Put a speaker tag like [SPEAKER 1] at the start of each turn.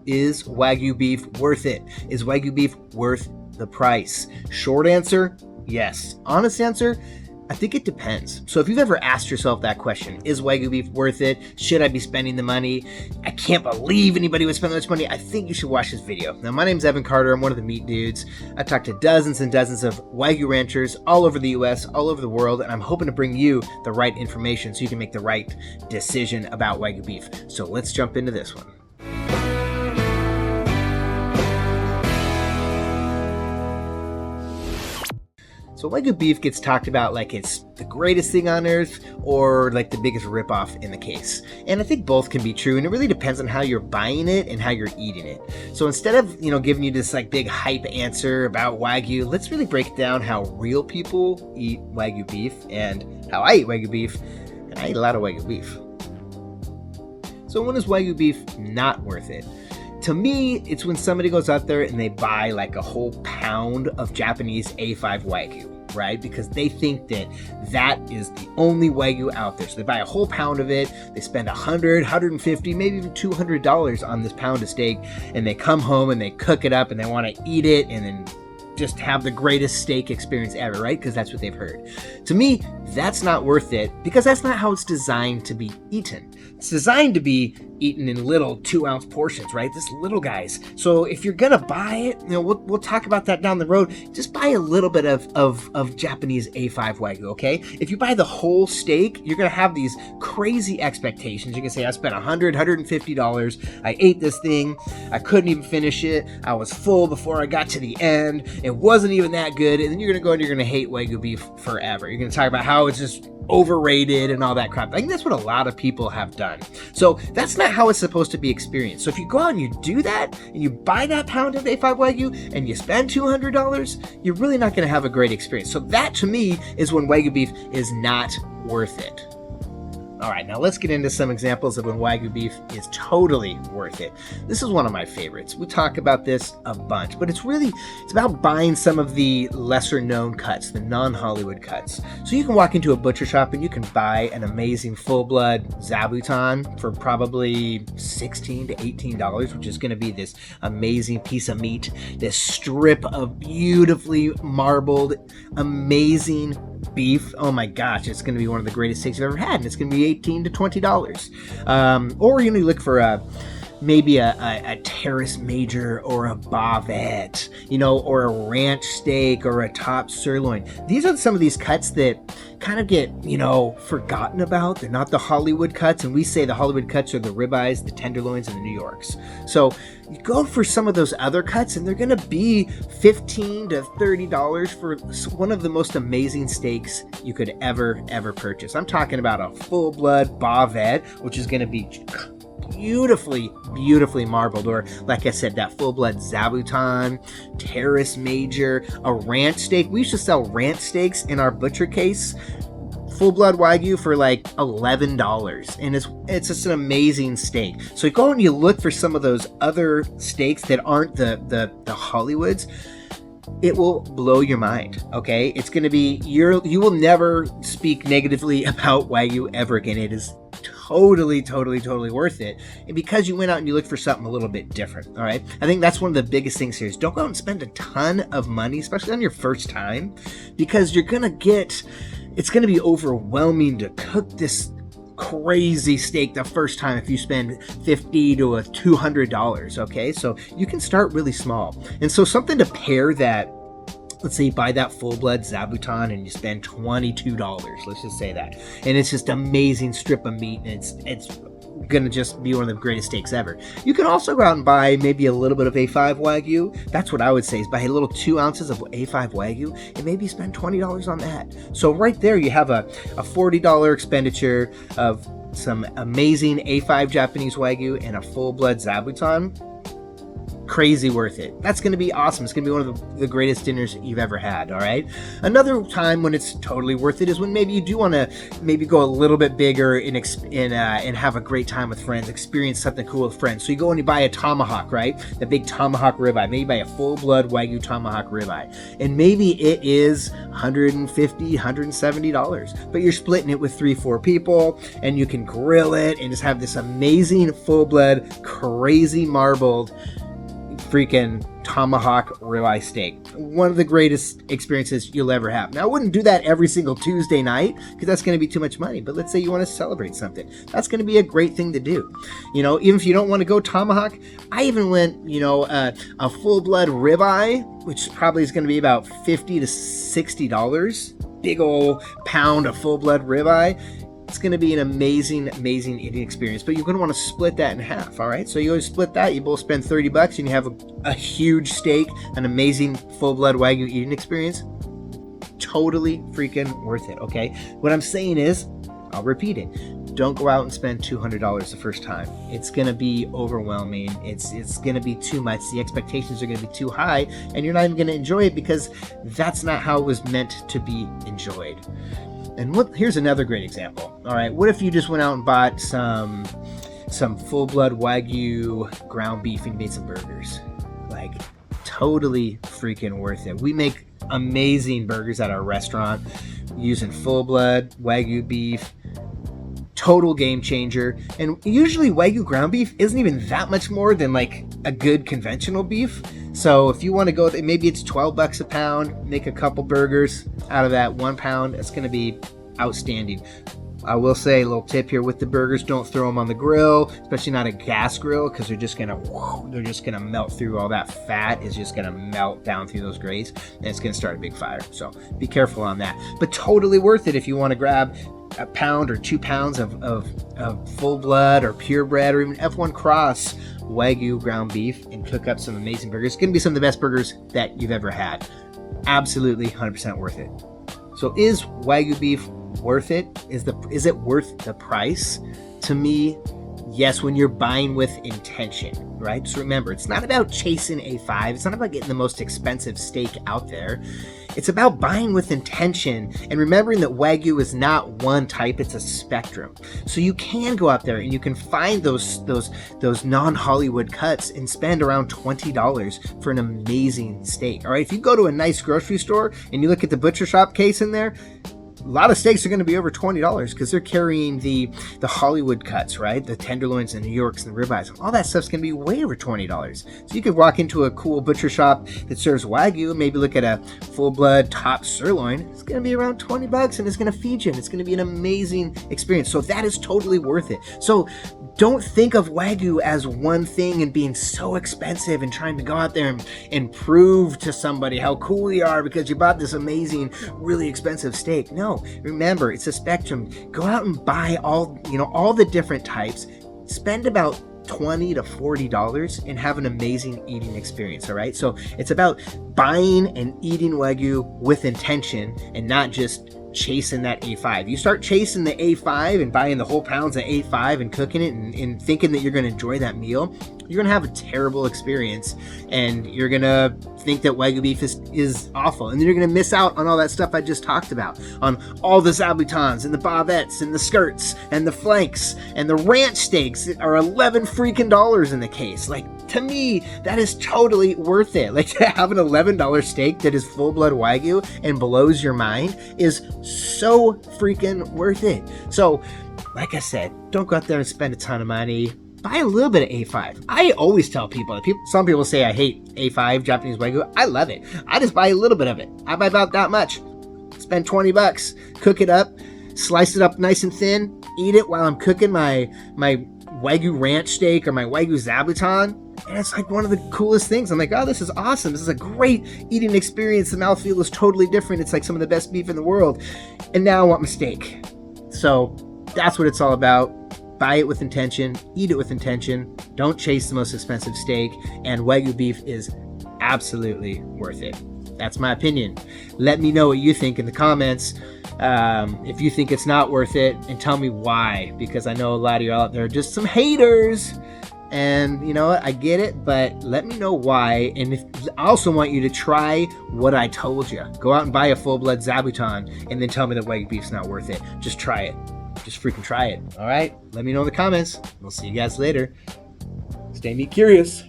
[SPEAKER 1] Is Wagyu beef worth it? Is Wagyu beef worth the price? Short answer, yes. Honest answer, I think it depends. So if you've ever asked yourself that question, is Wagyu beef worth it? Should I be spending the money? I can't believe anybody would spend that much money. I think you should watch this video. Now, my name's Evan Carter. I'm one of the meat dudes. I talked to dozens and dozens of Wagyu ranchers all over the US, all over the world, and I'm hoping to bring you the right information so you can make the right decision about Wagyu beef. So let's jump into this one. So Wagyu beef gets talked about like it's the greatest thing on earth or like the biggest ripoff in the case. And I think both can be true, and it really depends on how you're buying it and how you're eating it. So instead of, giving you this like big hype answer about Wagyu, let's really break down how real people eat Wagyu beef and how I eat Wagyu beef, and I eat a lot of Wagyu beef. So when is Wagyu beef not worth it? To me, it's when somebody goes out there and they buy like a whole pound of Japanese A5 Wagyu, right? Because they think that is the only Wagyu out there. So they buy a whole pound of it, they spend $100, $150, maybe even $200 on this pound of steak, and they come home and they cook it up and they want to eat it and then just have the greatest steak experience ever, right? Because that's what they've heard. To me, that's not worth it because that's not how it's designed to be eaten. It's designed to be eaten in little 2-ounce portions, right? This little guys. So if you're gonna buy it, we'll talk about that down the road. Just buy a little bit of Japanese A5 Wagyu, okay? If you buy the whole steak, you're gonna have these crazy expectations. You can say, I spent $100, $150. I ate this thing. I couldn't even finish it. I was full before I got to the end. It wasn't even that good. And then you're gonna go and you're gonna hate Wagyu beef forever. You're gonna talk about how it's just overrated and all that crap. I think that's what a lot of people have done. So that's not how it's supposed to be experienced. So if you go out and you do that and you buy that pound of A5 Wagyu and you spend $200, you're really not going to have a great experience. So that to me is when Wagyu beef is not worth it. All right, now let's get into some examples of when Wagyu beef is totally worth it. This is one of my favorites. We talk about this a bunch, but it's about buying some of the lesser known cuts, the non-Hollywood cuts. So you can walk into a butcher shop and you can buy an amazing full-blood zabuton for probably $16 to $18, which is going to be this amazing piece of meat, this strip of beautifully marbled, amazing beef. Oh my gosh, it's going to be one of the greatest steaks I've ever had, and it's going to be $18 to $20. Or you look for maybe a terrace major or a bavette, or a ranch steak or a top sirloin. These are some of these cuts that kind of get, forgotten about.Ey're not the Hollywood cuts, and we say the Hollywood cuts are the ribeyes, the tenderloins, and the New Yorks. So you go for some of those other cuts, and they're going to be $15 to $30 for one of the most amazing steaks you could ever purchase. I'm talking about a full-blood bavette, which is going to be beautifully marbled, or like I said, that full-blood zabuton, terrace major, a ranch steak. We used to sell ranch steaks in our butcher case, full-blood Wagyu, for like $11, and it's just an amazing steak. So you go and you look for some of those other steaks that aren't the Hollywoods. It will blow your mind, okay? It's going to be, you will never speak negatively about Wagyu ever again. It is totally worth it. And because you went out and you looked for something a little bit different, all right? I think that's one of the biggest things here is don't go out and spend a ton of money, especially on your first time, because it's going to be overwhelming to cook this crazy steak the first time if you spend $50 to $200, okay? So you can start really small. And so something to pair that, let's say you buy that full-blood zabuton and you spend $22, let's just say that, and it's just amazing strip of meat, and it's gonna just be one of the greatest steaks ever. You can also go out and buy maybe a little bit of A5 Wagyu. That's what I would say, is buy a little 2 ounces of A5 Wagyu and maybe spend $20 on that. So right there you have a $40 expenditure of some amazing A5 Japanese Wagyu and a full-blood zabuton. crazy worth it. That's going to be awesome. It's going to be one of the greatest dinners you've ever had, all right? Another time when it's totally worth it is when maybe you do want to maybe go a little bit bigger and have a great time with friends, experience something cool with friends. So you go and you buy a tomahawk, right? The big tomahawk ribeye. Maybe buy a full-blood Wagyu tomahawk ribeye. And maybe it is $150, $170, but you're splitting it with 3-4 people, and you can grill it and just have this amazing full-blood, crazy marbled freaking tomahawk ribeye steak. One of the greatest experiences you'll ever have. Now, I wouldn't do that every single Tuesday night because that's going to be too much money. But let's say you want to celebrate something. That's going to be a great thing to do. You know, even if you don't want to go tomahawk, I even went, you know, a full-blood ribeye, which probably is going to be about $50 to $60. Big old pound of full-blood ribeye. It's going to be an amazing, amazing eating experience, but you're going to want to split that in half, all right? So you always split that, you both spend $30, and you have a huge steak, an amazing full-blood Wagyu eating experience. Totally freaking worth it, okay? What I'm saying is, I'll repeat it, don't go out and spend $200 the first time. It's going to be overwhelming. It's going to be too much. The expectations are going to be too high, and you're not even going to enjoy it because that's not how it was meant to be enjoyed. And here's another great example. All right, what if you just went out and bought some full-blood Wagyu ground beef and made some burgers? Like, totally freaking worth it. We make amazing burgers at our restaurant using full-blood Wagyu beef. Total game changer. And usually Wagyu ground beef isn't even that much more than like a good conventional beef. So if you want to go, maybe it's $12 a pound, make a couple burgers out of that 1 pound. It's going to be outstanding. I will say a little tip here with the burgers: don't throw them on the grill, especially not a gas grill, because they're just gonna melt through. All that fat is just gonna melt down through those grates, and it's gonna start a big fire. So be careful on that. But totally worth it if you want to grab a pound or 2 pounds of full blood or purebred or even F1 cross Wagyu ground beef and cook up some amazing burgers. It's gonna be some of the best burgers that you've ever had. Absolutely 100% worth it. So is Wagyu beef worth it? Is it worth the price? To me, yes, when you're buying with intention, right? So remember, it's not about chasing A5. It's not about getting the most expensive steak out there. It's about buying with intention and remembering that Wagyu is not one type, it's a spectrum. So you can go out there and you can find those non-Hollywood cuts and spend around $20 for an amazing steak. All right, if you go to a nice grocery store and you look at the butcher shop case in there, a lot of steaks are going to be over $20 because they're carrying the Hollywood cuts, right? The tenderloins and the New Yorks and the ribeyes. All that stuff's going to be way over $20. So you could walk into a cool butcher shop that serves Wagyu, maybe look at a full-blood top sirloin. It's going to be around $20 and it's going to feed you and it's going to be an amazing experience. So that is totally worth it. So don't think of Wagyu as one thing and being so expensive and trying to go out there and prove to somebody how cool you are because you bought this amazing, really expensive steak. No, remember, it's a spectrum. Go out and buy all the different types. Spend about $20 to $40 and have an amazing eating experience, all right? So it's about buying and eating Wagyu with intention and not just chasing that A5. You start chasing the A5 and buying the whole pounds of A5 and cooking it and thinking that you're going to enjoy that meal, you're going to have a terrible experience and you're going to think that Wagyu beef is awful. And then you're going to miss out on all that stuff I just talked about, on all the zabuton's and the bavettes and the skirts and the flanks and the ranch steaks that are $11 freaking dollars in the case. Like, to me, that is totally worth it. Like, to have an $11 steak that is full-blood Wagyu and blows your mind is so freaking worth it. So, like I said, don't go out there and spend a ton of money. Buy a little bit of A5. I always tell people, some people say I hate A5, Japanese Wagyu. I love it. I just buy a little bit of it. I buy about that much. Spend $20, cook it up, slice it up nice and thin, eat it while I'm cooking my Wagyu ranch steak or my Wagyu zabuton. And it's like one of the coolest things. I'm like, oh, this is awesome. This is a great eating experience. The mouthfeel is totally different. It's like some of the best beef in the world. And now I want my steak. So that's what it's all about. Buy it with intention. Eat it with intention. Don't chase the most expensive steak. And Wagyu beef is absolutely worth it. That's my opinion. Let me know what you think in the comments. If you think it's not worth it, and tell me why. Because I know a lot of you out there are just some haters. And you know what? I get it, but let me know why. And I also want you to try what I told you. Go out and buy a full-blood zabuton and then tell me that Wagyu beef's not worth it. Just try it. Just freaking try it. All right? Let me know in the comments. We'll see you guys later. Stay meat curious.